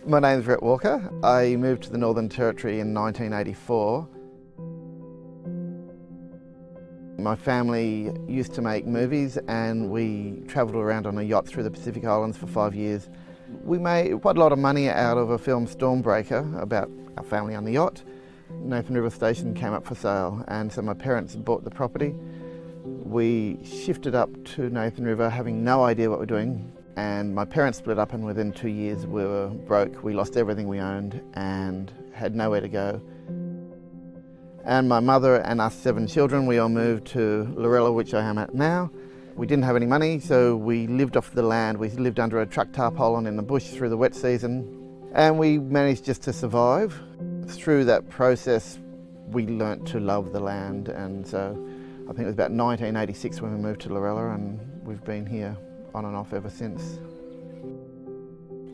My name's Rhett Walker. I moved to the Northern Territory in 1984. My family used to make movies and we travelled around on a yacht through the Pacific Islands for 5 years. We made quite a lot of money out of a film, Stormbreaker, about our family on the yacht. Nathan River Station came up for sale and so my parents bought the property. We shifted up to Nathan River having no idea what we're doing, and my parents split up and within 2 years we were broke. We lost everything we owned and had nowhere to go. And my mother and us 7 children, we all moved to Lorella, which I am at now. We didn't have any money, so we lived off the land. We lived under a truck tarpaulin in the bush through the wet season, and we managed just to survive. Through that process, we learnt to love the land, and so I think it was about 1986 when we moved to Lorella, and we've been here on and off ever since.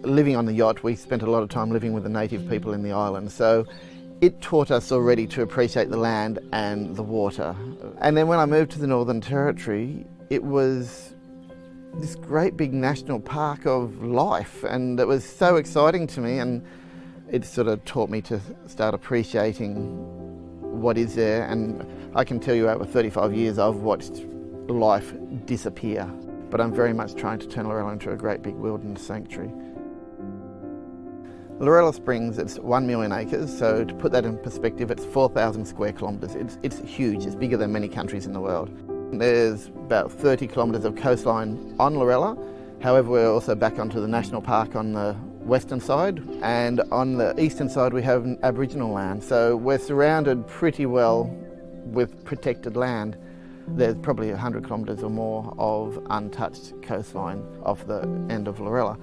Living on the yacht, we spent a lot of time living with the native people in the island, so it taught us already to appreciate the land and the water. And then when I moved to the Northern Territory, it was this great big national park of life, and it was so exciting to me, and it sort of taught me to start appreciating what is there. And I can tell you over 35 years I've watched life disappear, but I'm very much trying to turn Lorella into a great big wilderness sanctuary. Lorella Springs, it's 1 million acres, so to put that in perspective, it's 4,000 square kilometres. It's huge, it's bigger than many countries in the world. There's about 30 kilometres of coastline on Lorella. However, we're also back onto the national park on the western side, and on the eastern side we have Aboriginal land, so we're surrounded pretty well with protected land. There's probably 100 kilometres or more of untouched coastline off the end of Lorella.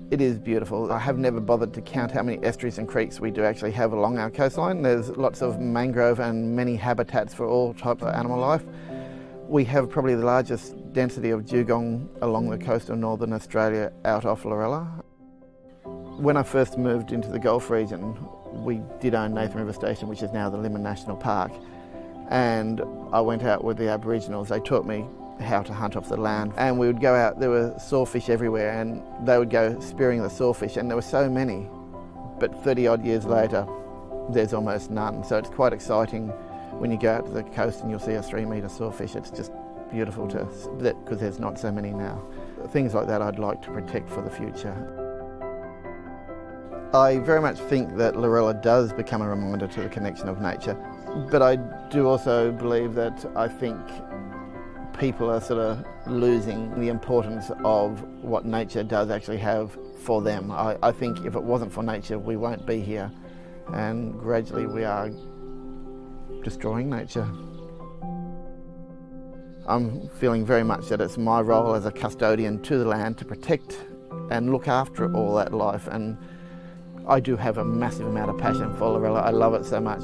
It is beautiful. I have never bothered to count how many estuaries and creeks we do actually have along our coastline. There's lots of mangrove and many habitats for all types of animal life. We have probably the largest density of dugong along the coast of northern Australia out off Lorella. When I first moved into the Gulf region, we did own Nathan River Station, which is now the Limmen National Park. And I went out with the Aboriginals. They taught me how to hunt off the land. And we would go out, there were sawfish everywhere, and they would go spearing the sawfish, and there were so many. But 30 odd years later, there's almost none. So it's quite exciting when you go out to the coast and you'll see a 3-metre sawfish. It's just beautiful because there's not so many now. Things like that I'd like to protect for the future. I very much think that Lorella does become a reminder to the connection of nature, but I do also believe that I think people are sort of losing the importance of what nature does actually have for them. I think if it wasn't for nature, we won't be here, and gradually we are destroying nature. I'm feeling very much that it's my role as a custodian to the land to protect and look after all that life, and I do have a massive amount of passion for Lorella. I love it so much.